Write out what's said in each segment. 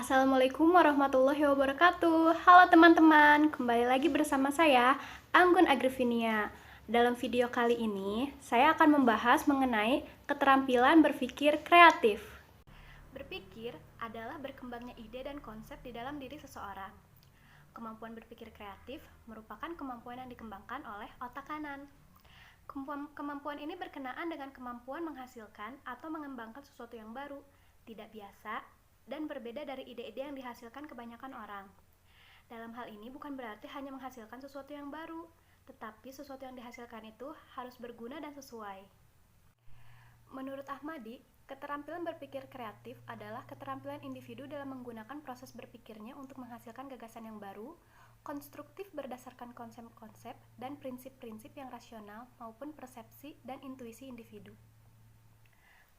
Assalamualaikum warahmatullahi wabarakatuh. Halo teman-teman, kembali lagi bersama saya, Anggun Agrivinia. Dalam video kali ini, saya akan membahas mengenai keterampilan berpikir kreatif. Berpikir adalah berkembangnya ide dan konsep di dalam diri seseorang. Kemampuan berpikir kreatif merupakan kemampuan yang dikembangkan oleh otak kanan. Kemampuan ini berkenaan dengan kemampuan menghasilkan atau mengembangkan sesuatu yang baru, tidak biasa, dan berbeda dari ide-ide yang dihasilkan kebanyakan orang. Dalam hal ini bukan berarti hanya menghasilkan sesuatu yang baru, tetapi sesuatu yang dihasilkan itu harus berguna dan sesuai. Menurut Ahmadi, keterampilan berpikir kreatif adalah keterampilan individu dalam menggunakan proses berpikirnya untuk menghasilkan gagasan yang baru, konstruktif berdasarkan konsep-konsep dan prinsip-prinsip yang rasional maupun persepsi dan intuisi individu.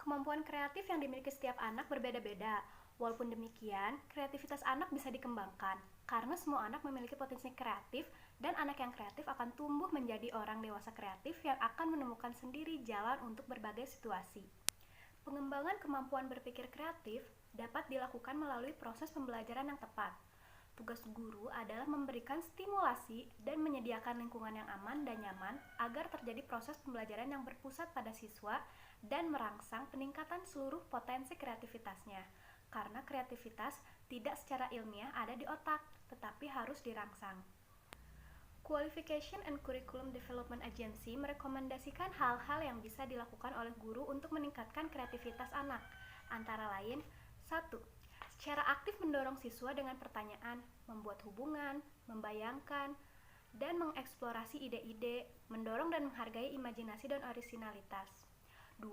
Kemampuan kreatif yang dimiliki setiap anak berbeda-beda. Walaupun demikian, kreativitas anak bisa dikembangkan karena semua anak memiliki potensi kreatif dan anak yang kreatif akan tumbuh menjadi orang dewasa kreatif yang akan menemukan sendiri jalan untuk berbagai situasi. Pengembangan kemampuan berpikir kreatif dapat dilakukan melalui proses pembelajaran yang tepat. Tugas guru adalah memberikan stimulasi dan menyediakan lingkungan yang aman dan nyaman agar terjadi proses pembelajaran yang berpusat pada siswa dan merangsang peningkatan seluruh potensi kreativitasnya. Karena kreativitas tidak secara ilmiah ada di otak, tetapi harus dirangsang. Qualification and Curriculum Development Agency merekomendasikan hal-hal yang bisa dilakukan oleh guru untuk meningkatkan kreativitas anak, antara lain 1. Secara aktif mendorong siswa dengan pertanyaan, membuat hubungan, membayangkan, dan mengeksplorasi ide-ide, mendorong dan menghargai imajinasi dan orisinalitas. 2.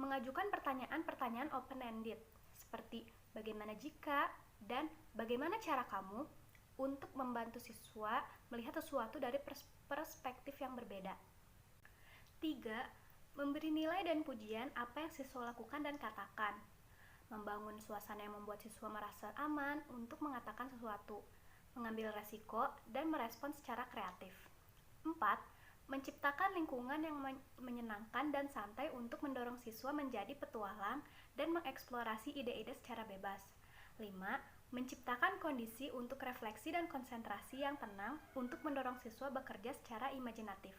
Mengajukan pertanyaan-pertanyaan open-ended, seperti bagaimana jika dan bagaimana cara kamu untuk membantu siswa melihat sesuatu dari perspektif yang berbeda. 3. Memberi nilai dan pujian apa yang siswa lakukan dan katakan. Membangun suasana yang membuat siswa merasa aman untuk mengatakan sesuatu, mengambil resiko, dan merespons secara kreatif. 4. Menciptakan lingkungan yang menyenangkan dan santai untuk mendorong siswa menjadi petualang dan mengeksplorasi ide-ide secara bebas. 5. Menciptakan kondisi untuk refleksi dan konsentrasi yang tenang untuk mendorong siswa bekerja secara imajinatif.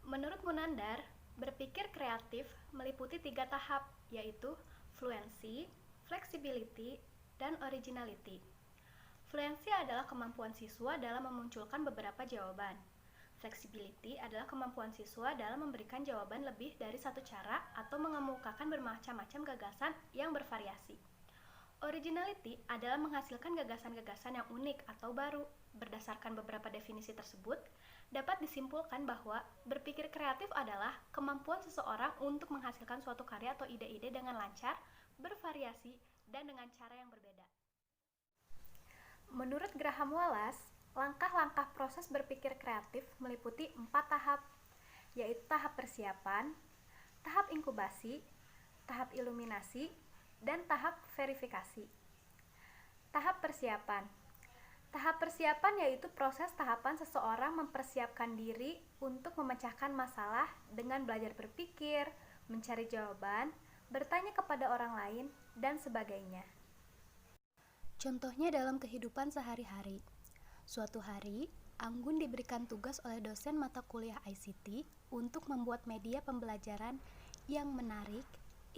Menurut Munandar, berpikir kreatif meliputi 3 tahap, yaitu fluency, flexibility, dan originality. Fluency adalah kemampuan siswa dalam memunculkan beberapa jawaban. Flexibility adalah kemampuan siswa dalam memberikan jawaban lebih dari satu cara atau mengemukakan bermacam-macam gagasan yang bervariasi. Originality adalah menghasilkan gagasan-gagasan yang unik atau baru. Berdasarkan beberapa definisi tersebut, dapat disimpulkan bahwa berpikir kreatif adalah kemampuan seseorang untuk menghasilkan suatu karya atau ide-ide dengan lancar, bervariasi, dan dengan cara yang berbeda. Menurut Graham Wallace, langkah-langkah proses berpikir kreatif meliputi 4 tahap, yaitu tahap persiapan, tahap inkubasi, tahap iluminasi, dan tahap verifikasi. Tahap persiapan. Tahap persiapan yaitu proses tahapan seseorang mempersiapkan diri untuk memecahkan masalah dengan belajar berpikir, mencari jawaban, bertanya kepada orang lain, dan sebagainya. Contohnya dalam kehidupan sehari-hari. Suatu hari, Anggun diberikan tugas oleh dosen mata kuliah ICT untuk membuat media pembelajaran yang menarik,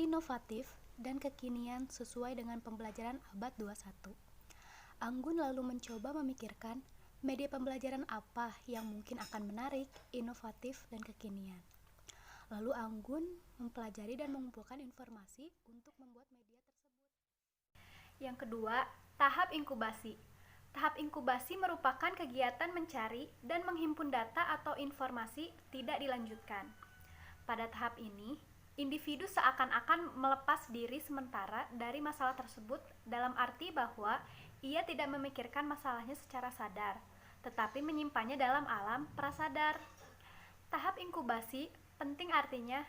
inovatif, dan kekinian sesuai dengan pembelajaran abad 21. Anggun lalu mencoba memikirkan media pembelajaran apa yang mungkin akan menarik, inovatif, dan kekinian. Lalu Anggun mempelajari dan mengumpulkan informasi untuk membuat media tersebut. Yang kedua, tahap inkubasi. Tahap inkubasi merupakan kegiatan mencari dan menghimpun data atau informasi tidak dilanjutkan. Pada tahap ini, individu seakan-akan melepas diri sementara dari masalah tersebut dalam arti bahwa ia tidak memikirkan masalahnya secara sadar, tetapi menyimpannya dalam alam prasadar. Tahap inkubasi penting artinya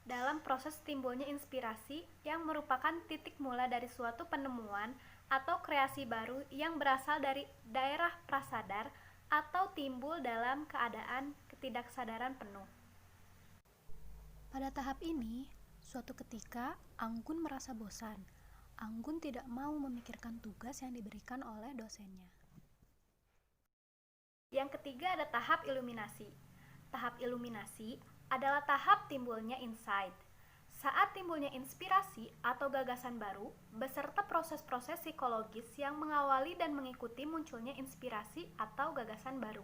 dalam proses timbulnya inspirasi yang merupakan titik mula dari suatu penemuan atau kreasi baru yang berasal dari daerah prasadar atau timbul dalam keadaan ketidaksadaran penuh. Pada tahap ini, suatu ketika Anggun merasa bosan. Anggun tidak mau memikirkan tugas yang diberikan oleh dosennya. Yang ketiga ada tahap iluminasi. Tahap iluminasi adalah tahap timbulnya insight. Saat timbulnya inspirasi atau gagasan baru, beserta proses-proses psikologis yang mengawali dan mengikuti munculnya inspirasi atau gagasan baru.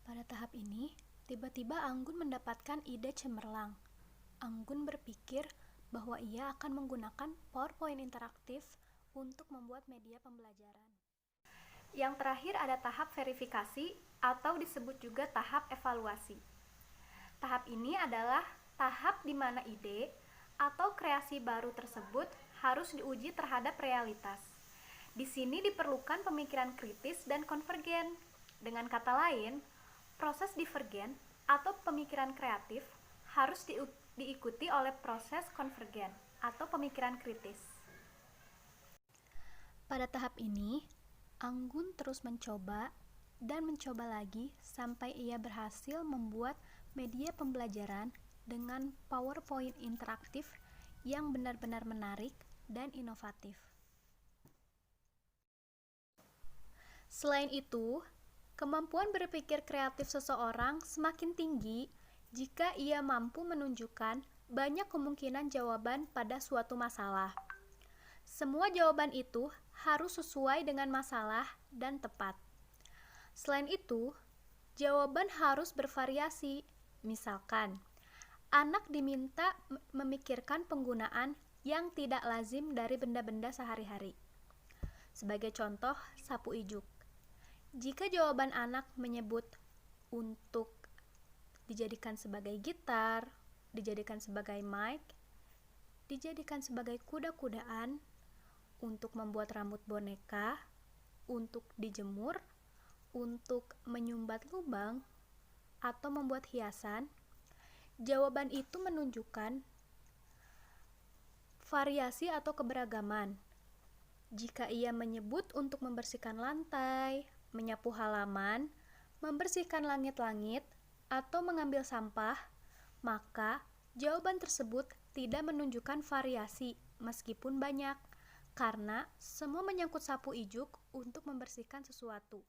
Pada tahap ini, tiba-tiba Anggun mendapatkan ide cemerlang. Anggun berpikir bahwa ia akan menggunakan PowerPoint interaktif untuk membuat media pembelajaran. Yang terakhir ada tahap verifikasi atau disebut juga tahap evaluasi. Tahap ini adalah tahap di mana ide atau kreasi baru tersebut harus diuji terhadap realitas. Di sini diperlukan pemikiran kritis dan konvergen. Dengan kata lain, proses divergen atau pemikiran kreatif harus diikuti oleh proses konvergen atau pemikiran kritis. Pada tahap ini, Anggun terus mencoba dan mencoba lagi sampai ia berhasil membuat media pembelajaran dengan PowerPoint interaktif yang benar-benar menarik dan inovatif. Selain itu, kemampuan berpikir kreatif seseorang semakin tinggi jika ia mampu menunjukkan banyak kemungkinan jawaban pada suatu masalah. Semua jawaban itu harus sesuai dengan masalah dan tepat. Selain itu, jawaban harus bervariasi. Misalkan, anak diminta memikirkan penggunaan yang tidak lazim dari benda-benda sehari-hari. Sebagai contoh, sapu ijuk. Jika jawaban anak menyebut untuk dijadikan sebagai gitar, dijadikan sebagai mic, dijadikan sebagai kuda-kudaan, untuk membuat rambut boneka, untuk dijemur, untuk menyumbat lubang, atau membuat hiasan, jawaban itu menunjukkan variasi atau keberagaman. Jika ia menyebut untuk membersihkan lantai, menyapu halaman, membersihkan langit-langit, atau mengambil sampah, maka jawaban tersebut tidak menunjukkan variasi meskipun banyak, karena semua menyangkut sapu ijuk untuk membersihkan sesuatu.